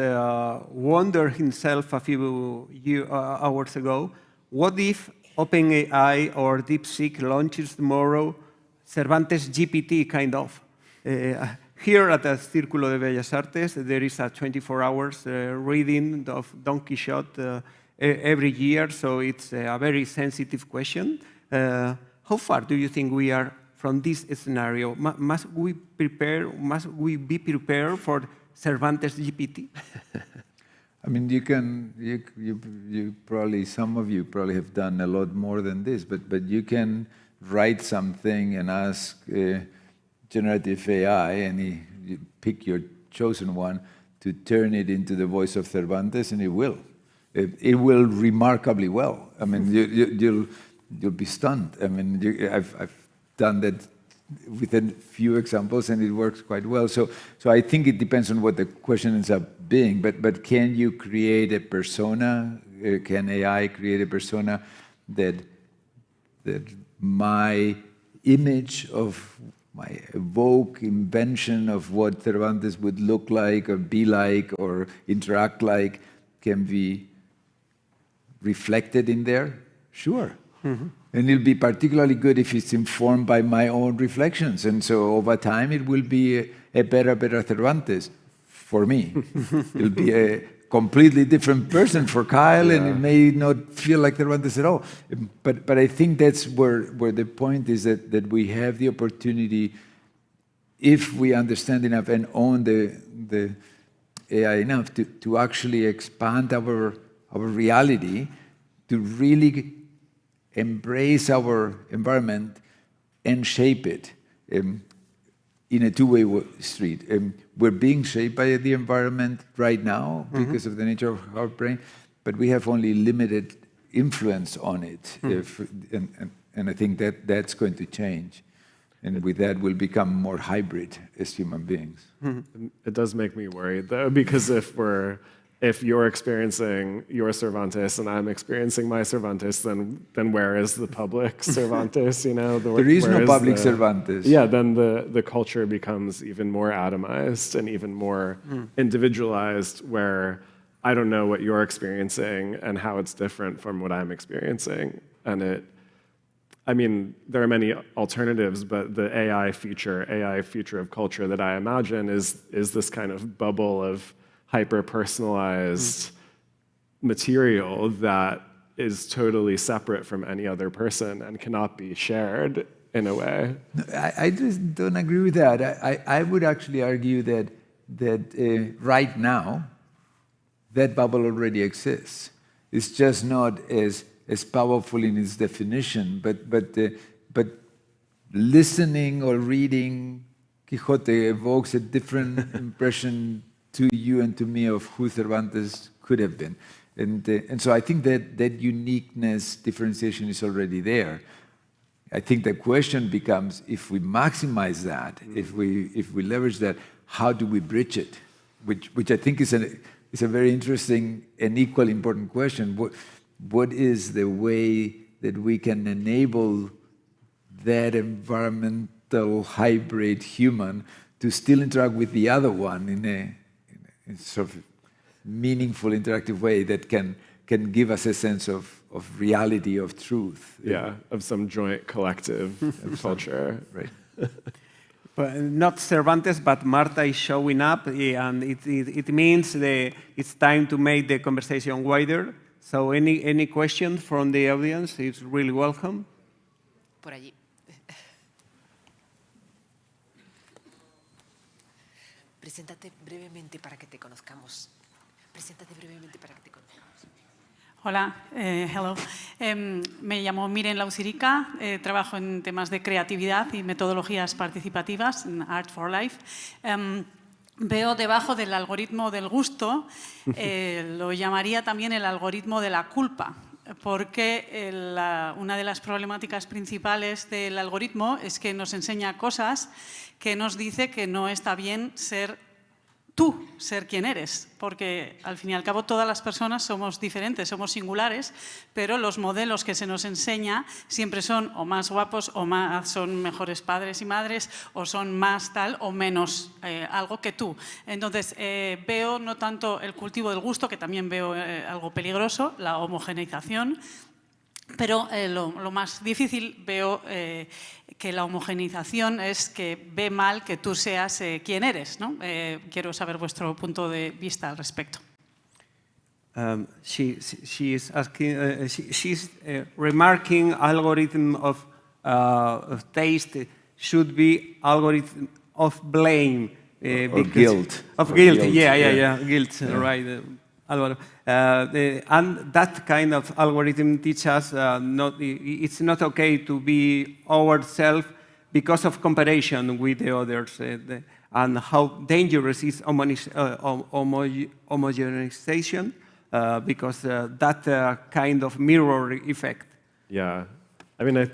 [SPEAKER 1] wondered himself a few hours ago, what if OpenAI or DeepSeek launches tomorrow Cervantes GPT, kind of? Here at the Círculo de Bellas Artes, there is a 24 hours reading of Don Quixote every year, so it's a very sensitive question. How far do you think we are from this scenario? Must we be prepared for Cervantes GPT?
[SPEAKER 3] I mean, you probably, some of you probably have done a lot more than this, but you can write something and ask generative AI, and you pick your chosen one to turn it into the voice of Cervantes, and it will. It will remarkably well. I mean, you'll be stunned. I mean, I've done that with a few examples, and it works quite well. So I think it depends on what the question ends up being. But can you create a persona? Can AI create a persona that my image of my evoke invention of what Cervantes would look like or be like or interact like can be reflected in there? Sure. Mm-hmm. And it'll be particularly good if it's informed by my own reflections. And so over time, it will be a better Cervantes for me. It'll be a completely different person for Kyle, and it may not feel like Cervantes at all. But I think that's where the point is that we have the opportunity, if we understand enough and own the AI enough, to actually expand our reality, to really embrace our environment and shape it in a two-way street. We're being shaped by the environment right now because of the nature of our brain, but we have only limited influence on it. And I think that's going to change. And with that, we'll become more hybrid as human beings.
[SPEAKER 2] It does make me worried, though, because if you're experiencing your Cervantes and I'm experiencing my Cervantes, then where is the public Cervantes?
[SPEAKER 3] There is no public Cervantes.
[SPEAKER 2] Yeah, then the culture becomes even more atomized and even more individualized, where I don't know what you're experiencing and how it's different from what I'm experiencing. And I mean, there are many alternatives, but the AI future of culture that I imagine is this kind of bubble of hyper-personalized material that is totally separate from any other person and cannot be shared in a way.
[SPEAKER 3] I just don't agree with that. I would actually argue that right now, that bubble already exists. It's just not as powerful in its definition, but listening or reading Quixote evokes a different impression to you and to me of who Cervantes could have been. And so I think that uniqueness differentiation is already there. I think the question becomes, if we maximize that, if we leverage that, how do we bridge it? Which I think is a very interesting and equally important question. What is the way that we can enable that environmental hybrid human to still interact with the other one in a sort of meaningful, interactive way that can give us a sense of reality, of truth?
[SPEAKER 2] Yeah, of some joint collective culture.
[SPEAKER 3] Right.
[SPEAKER 1] But not Cervantes, but Marta is showing up, and it means it's time to make the conversation wider. So any question from the audience is really welcome.
[SPEAKER 4] Por allí. Preséntate brevemente para que te conozcamos. Preséntate brevemente para que te conozcamos.
[SPEAKER 5] Hola, hello. Me llamo Miren Lausirica, trabajo en temas de creatividad y metodologías participativas, en Art for Life. Veo debajo del algoritmo del gusto, lo llamaría también el algoritmo de la culpa, porque una de las problemáticas principales del algoritmo es que nos enseña cosas que nos dice que no está bien ser quien eres, porque al fin y al cabo todas las personas somos diferentes, somos singulares, pero los modelos que se nos enseña siempre son o más guapos o son mejores padres y madres o son más tal o menos algo que tú. Entonces veo no tanto el cultivo del gusto, que también veo algo peligroso, la homogeneización, pero lo más difícil veo que la homogeneización es que ve mal que tú seas quien eres, ¿no? Quiero saber vuestro punto de vista al respecto.
[SPEAKER 1] She is asking. She's remarking algorithm of taste should be algorithm of blame
[SPEAKER 3] or guilt.
[SPEAKER 1] Of guilt. Yeah. Guilt. Yeah. Right. Alvaro. And that kind of algorithm teaches us it's not okay to be ourselves because of comparison with the others, and how dangerous is homogenization because that kind of mirror effect.
[SPEAKER 2] Yeah, I mean,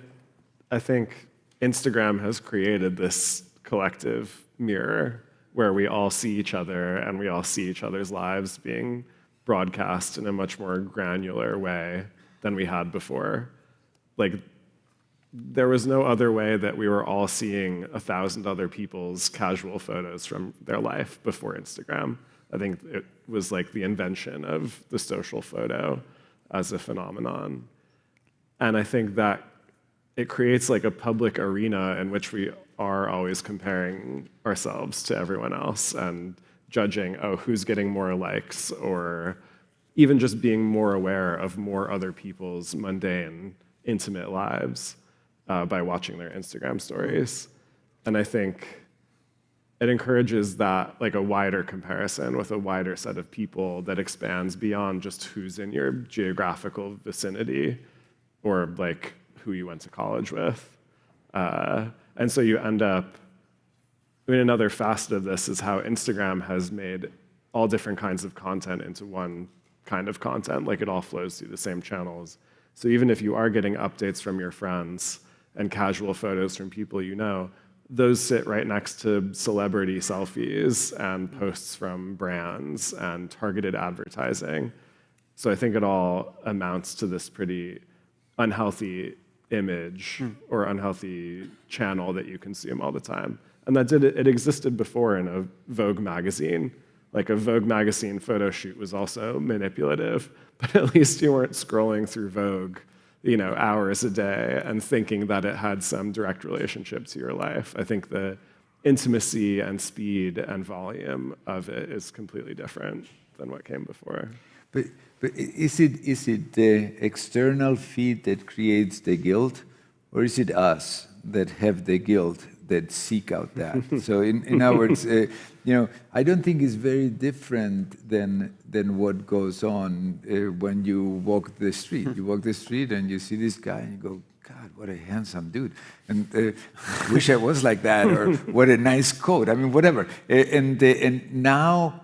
[SPEAKER 2] I think Instagram has created this collective mirror where we all see each other and we all see each other's lives being broadcast in a much more granular way than we had before. Like, there was no other way that we were all seeing 1,000 other people's casual photos from their life before Instagram. I think it was like the invention of the social photo as a phenomenon. And I think that it creates like a public arena in which we are always comparing ourselves to everyone else and judging, who's getting more likes, or even just being more aware of more other people's mundane, intimate lives by watching their Instagram stories. And I think it encourages that, like, a wider comparison with a wider set of people that expands beyond just who's in your geographical vicinity or like who you went to college with. And so you end up, I mean, another facet of this is how Instagram has made all different kinds of content into one kind of content, like it all flows through the same channels. So even if you are getting updates from your friends and casual photos from people you know, those sit right next to celebrity selfies and posts from brands and targeted advertising. So I think it all amounts to this pretty unhealthy image or unhealthy channel that you consume all the time. And it existed before in a Vogue magazine. Like, a Vogue magazine photo shoot was also manipulative, but at least you weren't scrolling through Vogue hours a day and thinking that it had some direct relationship to your life. I think the intimacy and speed and volume of it is completely different than what came before.
[SPEAKER 3] But is it the external feed that creates the guilt, or is it us that have the guilt that seek out that? So in other words, I don't think it's very different than what goes on when you walk the street. You walk the street and you see this guy and you go, God, what a handsome dude. And wish I was like that, or what a nice coat. I mean, whatever. And now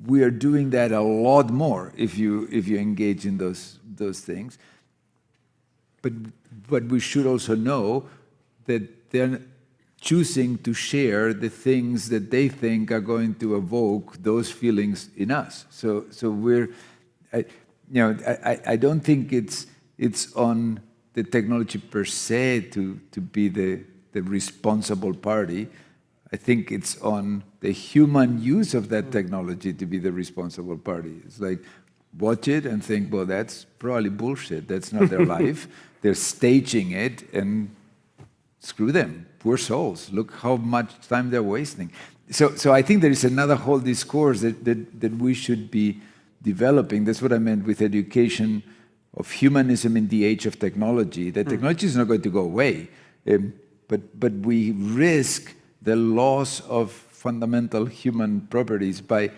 [SPEAKER 3] we are doing that a lot more if you engage in those things. But we should also know that they're choosing to share the things that they think are going to evoke those feelings in us. So I don't think it's on the technology per se to be the responsible party. I think it's on the human use of that technology to be the responsible party. It's like, watch it and think, well, that's probably bullshit. That's not their life. They're staging it, and screw them. Poor souls. Look how much time they're wasting. So I think there is another whole discourse that we should be developing. That's what I meant with education of humanism in the age of technology. The technology is not going to go away, but we risk the loss of fundamental human properties by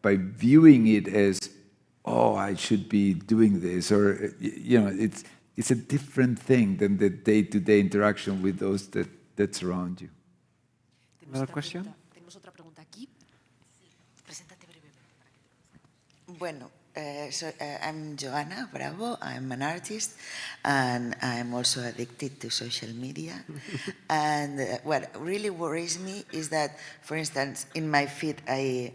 [SPEAKER 3] viewing it as, oh, I should be doing this, or it's a different thing than the day-to-day interaction with those that surround you.
[SPEAKER 1] Another question?
[SPEAKER 4] Tenemos otra pregunta aquí. Preséntate brevemente.
[SPEAKER 6] Bueno, I'm Joanna Bravo. I'm an artist, and I'm also addicted to social media. And what really worries me is that, for instance, in my feed, I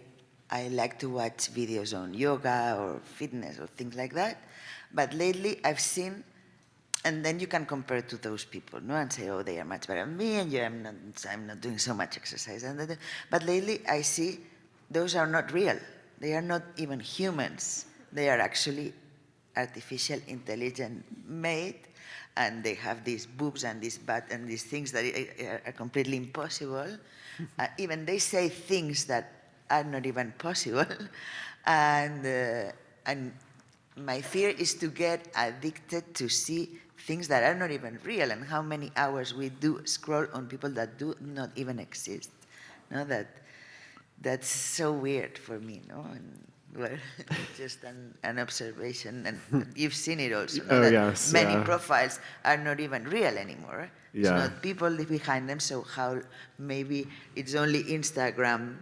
[SPEAKER 6] like to watch videos on yoga or fitness or things like that. But lately, I've seen, and then you can compare to those people, no, and say, oh, they are much better than me, and I'm not doing so much exercise. But lately, I see those are not real. They are not even humans. They are actually artificial intelligence made, and they have these boobs and this butt and these things that are completely impossible. Even they say things that are not even possible. And my fear is to get addicted to see things that are not even real, and how many hours we do scroll on people that do not even exist. No, that's so weird for me, no? And, well, just an observation, and you've seen it also. No?
[SPEAKER 2] Yes,
[SPEAKER 6] many profiles are not even real anymore. It's
[SPEAKER 2] Yeah.
[SPEAKER 6] not people behind them. So how maybe it's only Instagram,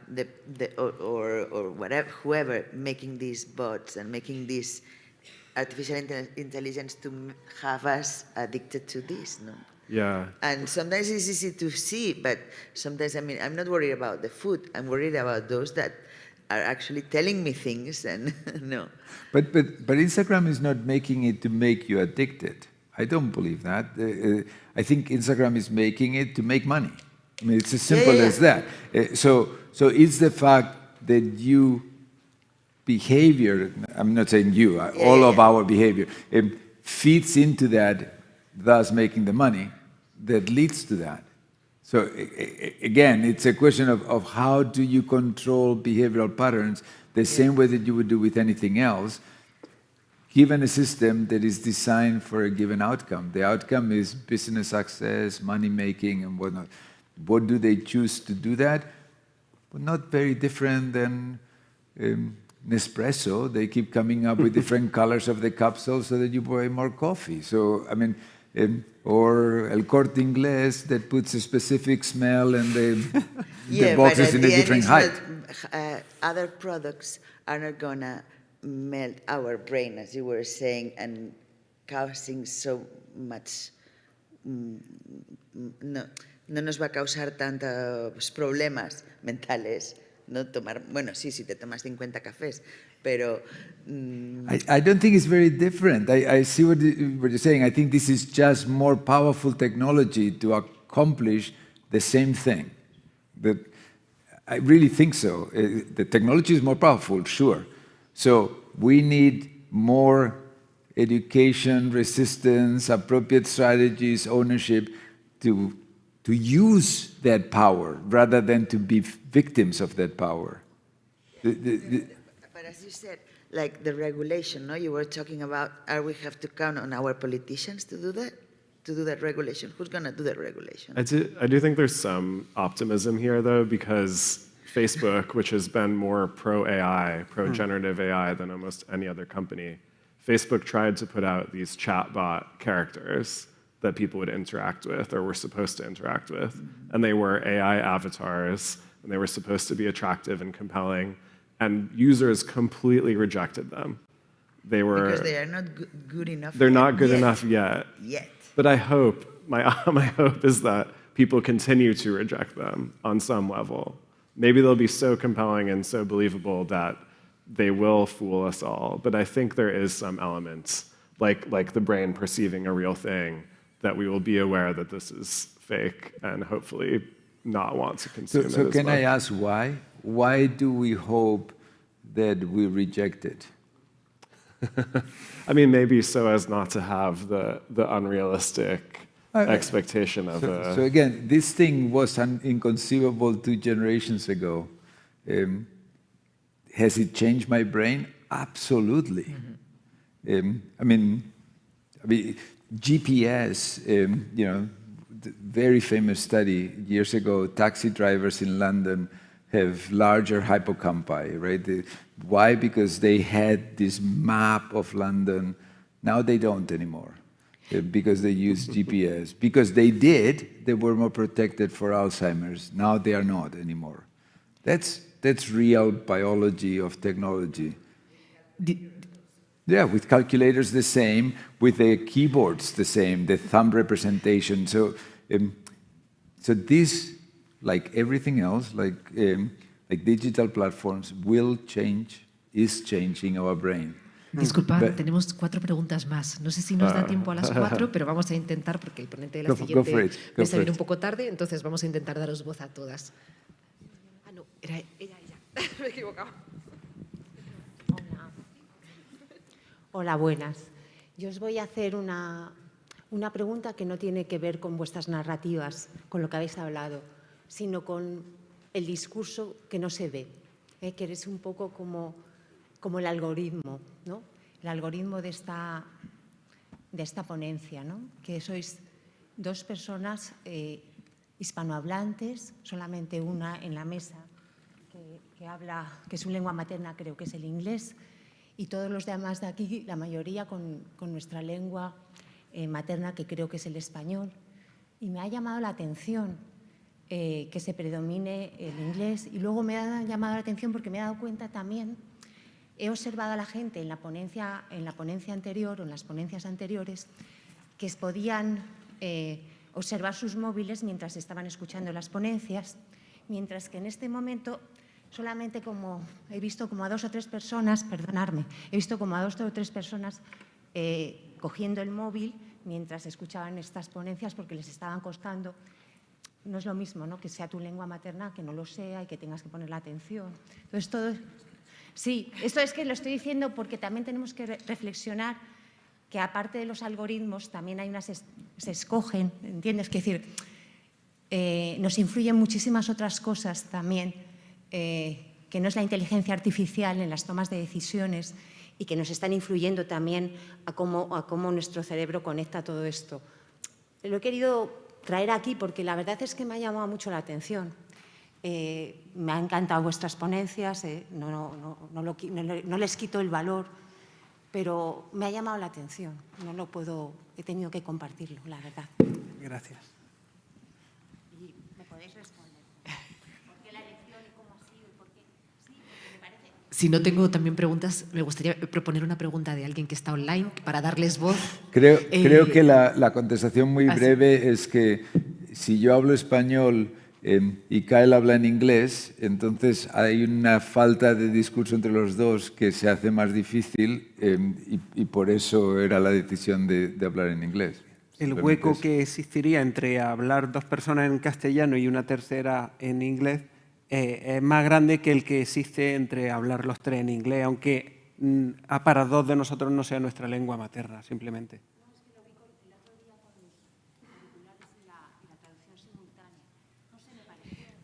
[SPEAKER 6] or whatever, whoever making these bots and making this artificial intelligence to have us addicted to this, no?
[SPEAKER 2] Yeah.
[SPEAKER 6] And sometimes it's easy to see, but sometimes, I'm not worried about the food. I'm worried about those that are actually telling me things, and no.
[SPEAKER 3] But Instagram is not making it to make you addicted. I don't believe that. I think Instagram is making it to make money. I mean, it's as simple as that. So it's the fact that you behavior, I'm not saying you, all of our behavior, feeds into that, thus making the money, that leads to that. So again, it's a question of how do you control behavioral patterns the same way that you would do with anything else, given a system that is designed for a given outcome. The outcome is business success, money making, and whatnot. What do they choose to do that? Well, not very different than Nespresso. They keep coming up with different colors of the capsules so that you buy more coffee. So, I mean, or El Corte Inglés that puts a specific smell and the boxes in a different height.
[SPEAKER 6] Other products are not going to melt our brain, as you were saying, and causing so much... No nos va a causar tantos problemas mentales. No tomar, bueno, sí, si te tomas 50 cafés, pero...
[SPEAKER 3] I don't think it's very different. I see what you're saying. I think this is just more powerful technology to accomplish the same thing. But I really think so. The technology is more powerful, sure. So we need more education, resistance, appropriate strategies, ownership to use that power rather than to be victims of that power.
[SPEAKER 6] But as you said, like the regulation, no? You were talking about, we have to count on our politicians to do that? To do that regulation? Who's going to do that regulation?
[SPEAKER 2] I do think there's some optimism here, though, because Facebook, which has been more pro-AI, pro-generative AI than almost any other company, Facebook tried to put out these chatbot characters that people would interact with or were supposed to interact with. And they were AI avatars, and they were supposed to be attractive and compelling, and users completely rejected them. They were...
[SPEAKER 6] Because they are not good enough
[SPEAKER 2] They're
[SPEAKER 6] yet.
[SPEAKER 2] not good enough yet.
[SPEAKER 6] Yet.
[SPEAKER 2] But I hope, my hope is that people continue to reject them on some level. Maybe they'll be so compelling and so believable that they will fool us all. But I think there is some elements, like the brain perceiving a real thing, that we will be aware that this is fake and hopefully not want to consume it
[SPEAKER 3] So
[SPEAKER 2] as
[SPEAKER 3] can
[SPEAKER 2] well.
[SPEAKER 3] I ask why? Why do we hope that we reject it?
[SPEAKER 2] I mean, maybe so as not to have the unrealistic expectation of a...
[SPEAKER 3] So again, this thing was inconceivable 2 generations ago. Has it changed my brain? Absolutely. I mean, GPS, you know, very famous study years ago, taxi drivers in London have larger hippocampi, right? Why? Because they had this map of London. Now they don't anymore because they use GPS. Because they did, they were more protected for Alzheimer's. Now they are not anymore. That's real biology of technology. Yeah, with calculators the same, with the keyboards the same, the thumb representation. So this, like everything else, like digital platforms, will change, is changing our brain.
[SPEAKER 4] Disculpa, tenemos 4 preguntas más. No sé si nos da tiempo a las 4, pero vamos a intentar, porque el ponente de la siguiente va a salir un poco tarde, entonces vamos a intentar daros voz a todas. Ah, no, era ella. Me he equivocado.
[SPEAKER 7] Hola, buenas. Yo os voy a hacer una pregunta que no tiene que ver con vuestras narrativas, con lo que habéis hablado, sino con el discurso que no se ve, que eres un poco como el algoritmo, ¿no? El algoritmo de esta ponencia, ¿no? Que sois 2 personas hispanohablantes, solamente una en la mesa que habla, que su lengua materna creo que es el inglés, y todos los demás de aquí, la mayoría con nuestra lengua materna, que creo que es el español. Y me ha llamado la atención que se predomine el inglés, y luego me ha llamado la atención porque me he dado cuenta también, he observado a la gente en la ponencia anterior o en las ponencias anteriores que podían observar sus móviles mientras estaban escuchando las ponencias, mientras que en este momento solamente he visto como a 2 o 3 personas, perdonadme, he visto como a 2 o 3 personas cogiendo el móvil mientras escuchaban estas ponencias porque les estaban costando. No es lo mismo, ¿no?, que sea tu lengua materna, que no lo sea y que tengas que poner la atención. Entonces, todo... Sí, esto es que lo estoy diciendo porque también tenemos que reflexionar que aparte de los algoritmos también hay se escogen, ¿entiendes? Es decir, nos influyen muchísimas otras cosas también, que no es la inteligencia artificial en las tomas de decisiones y que nos están influyendo también a cómo nuestro cerebro conecta todo esto. Lo he querido traer aquí porque la verdad es que me ha llamado mucho la atención. Me han encantado vuestras ponencias, no les quito el valor, pero me ha llamado la atención. He tenido que compartirlo, la verdad.
[SPEAKER 1] Gracias.
[SPEAKER 7] Y me podéis responder. ¿Por qué la elección y cómo ha sido y por qué? Sí, porque me parece...
[SPEAKER 4] Si no tengo también preguntas, me gustaría proponer una pregunta de alguien que está online para darles voz.
[SPEAKER 3] Creo que la contestación muy breve es que si yo hablo español y Kyle habla en inglés, entonces hay una falta de discurso entre los dos que se hace más difícil y por eso era la decisión de hablar en inglés.
[SPEAKER 1] El hueco que existiría entre hablar 2 personas en castellano y una tercera en inglés es más grande que el que existe entre hablar los 3 en inglés, aunque para dos de nosotros no sea nuestra lengua materna, simplemente.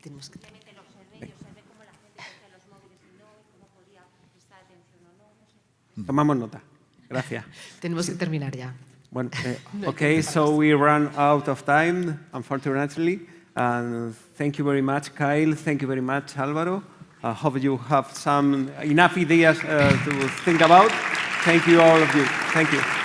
[SPEAKER 4] Tenemos que...
[SPEAKER 1] Tomamos nota. Gracias.
[SPEAKER 4] Tenemos que terminar ya.
[SPEAKER 1] Bueno, okay, so we run out of time, unfortunately. And thank you very much, Kyle. Thank you very much, Alvaro. I hope you have enough ideas to think about. Thank you, all of you. Thank you.